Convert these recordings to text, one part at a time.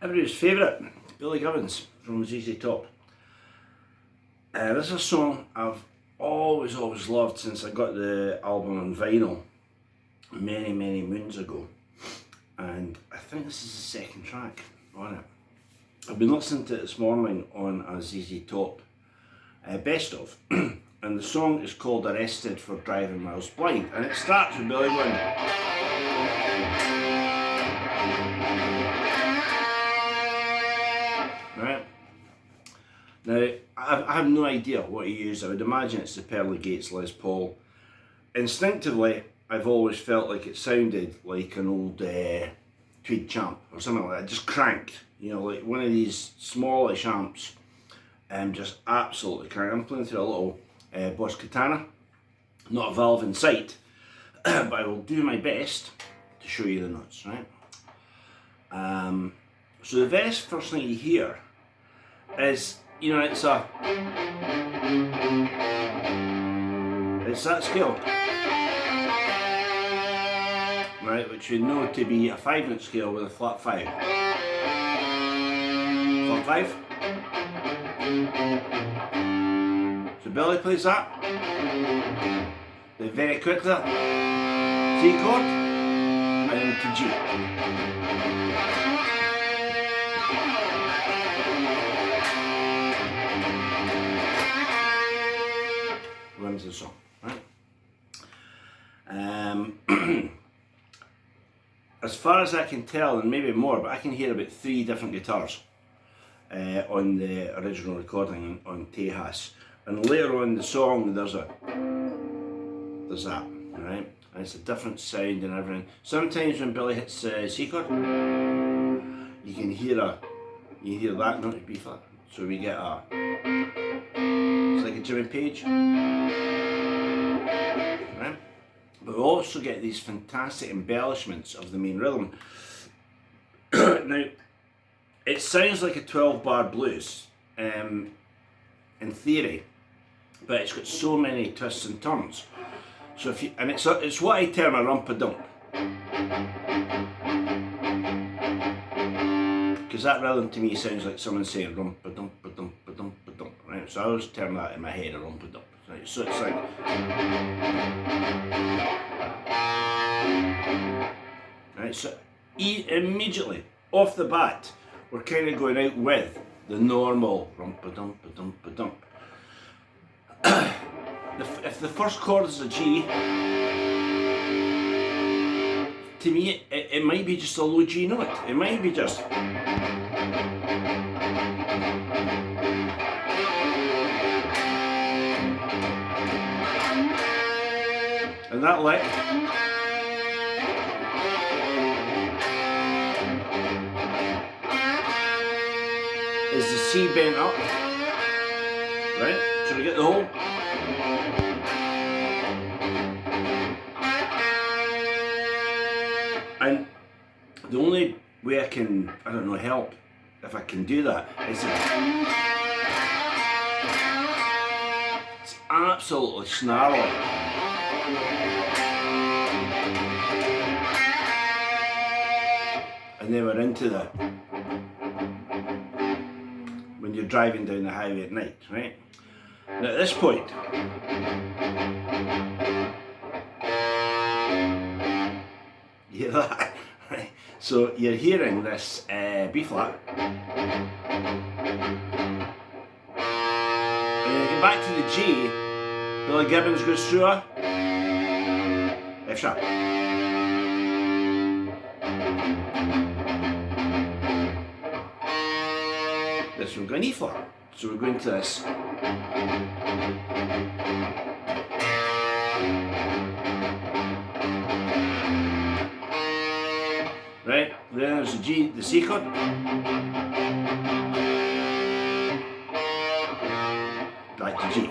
Everybody's favourite, Billy Gibbons from ZZ Top. This is a song I've always loved since I got the album on vinyl many moons ago, and I think this is the second track on it. I've been listening to it this morning on a ZZ Top best of, and the song is called Arrested for Driving Whilst Blind, and it starts with Billy going. Right. Now, I have no idea what he used. I would imagine it's the Pearly Gates Les Paul. Instinctively, I've always felt like it sounded like an old Tweed Champ or something like that, just cranked. You know, like one of these smallish amps, just absolutely cranked. I'm playing through a little Boss Katana, not a valve in sight, but I will do my best to show you the notes, right? So the very first thing you hear is, you know, it's that scale, right, which we know to be a 5-note scale with a flat 5. Flat 5. So Billy plays that, then very quickly C chord, and into G. Runs the song, right? As far as I can tell, and maybe more, but I can hear about 3 different guitars on the original recording on Tejas. And later on in the song, there's that, right? And it's a different sound and everything. Sometimes when Billy hits C chord, you can hear that note of B flat. So we get a, it's like a Jimmy Page, right? But we also get these fantastic embellishments of the main rhythm. Now, it sounds like a 12-bar blues in theory, but it's got so many twists and turns. So if you, and it's what I term a rumpa-dump, because that rhythm to me sounds like someone saying rumpa-dump-a-dump-a-dump-a-dump, right? So I always term that in my head a rumpa-dump. Right? So it's like, right? So immediately off the bat, we're kind of going out with the normal rumpa-dump-a-dump-a-dump. If the first chord is a G, to me it might be just a low G note. It might be just. And that lick is the C bent up, right? So we get the whole. And the only way I can, help if I can do that is it's absolutely snarly. And then we're into the, when you're driving down the highway at night, right? Now at this point, you hear that? Right? So you're hearing this B flat, and then you get back to the G. Billy Gibbons goes through a F sharp. This one going E flat. So we're going to this. Right, then there's the G, the C chord. Back to G.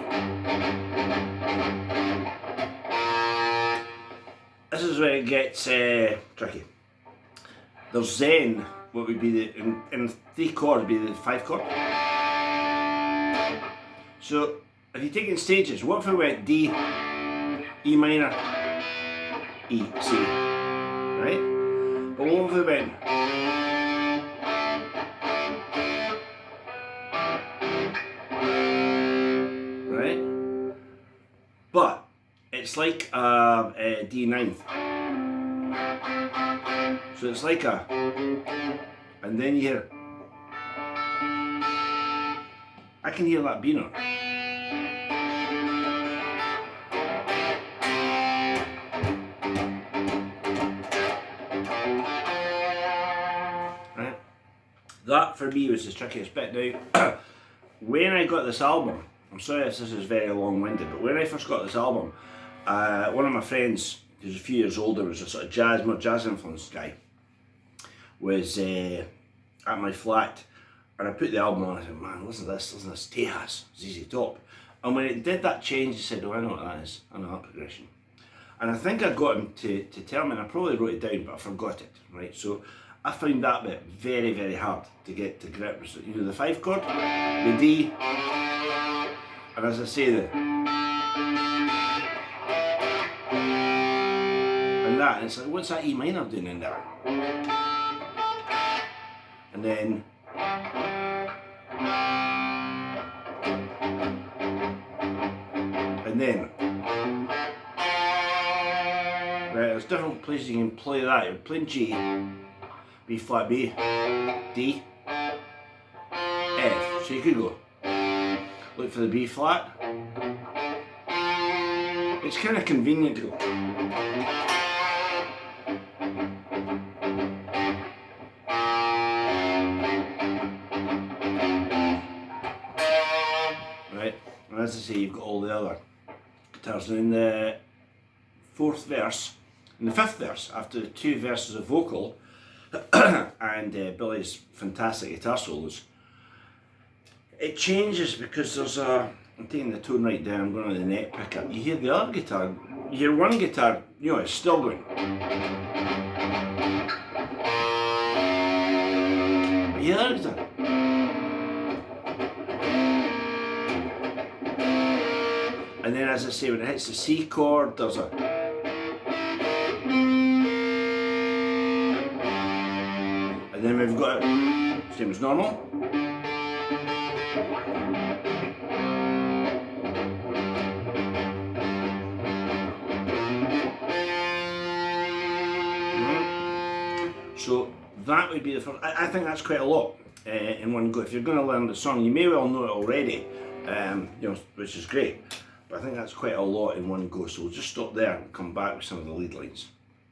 This is where it gets tricky. There's then what would be the in three chord would be the 5 chord. So if you take it in stages, what if we went D, E minor, E, C, right? But what if we went right? But it's like a D ninth. So it's like a, and then you hear, I can hear that B note. Right? That for me was the trickiest bit. Now, when I got this album, I'm sorry if this is very long-winded, but when I first got this album, one of my friends, who's a few years older, was a sort of more jazz influenced guy, was at my flat, and I put the album on. I said, "Man, listen to this, Tejas, ZZ Top." And when it did that change, he said, "Oh, I know what that is. I know that progression." And I think I got him to tell me, and I probably wrote it down, but I forgot it. Right, so I found that bit very, very hard to get to grip. You know, the 5 chord, the D, and as I say, and it's like, what's that E minor doing in there? And then right, there's different places you can play that. You're playing G, B flat B, D, F. So you could go look for the B flat. It's kind of convenient to go. Right, and as I say, you've got all the other guitars. Now in the 4th verse, in the 5th verse, after the 2 verses of vocal and Billy's fantastic guitar solos, it changes because there's a, I'm taking the tone right down, I'm going on the neck pickup. You hear the other guitar, you hear one guitar, you know, it's still going. But you hear the other guitar. And then, as I say, when it hits the C chord, there's a, and then we've got it, same as normal. So that would be the first. I think that's quite a lot in one go. If you're going to learn the song, you may well know it already, you know, which is great. But I think that's quite a lot in one go. So we'll just stop there and come back with some of the lead lines.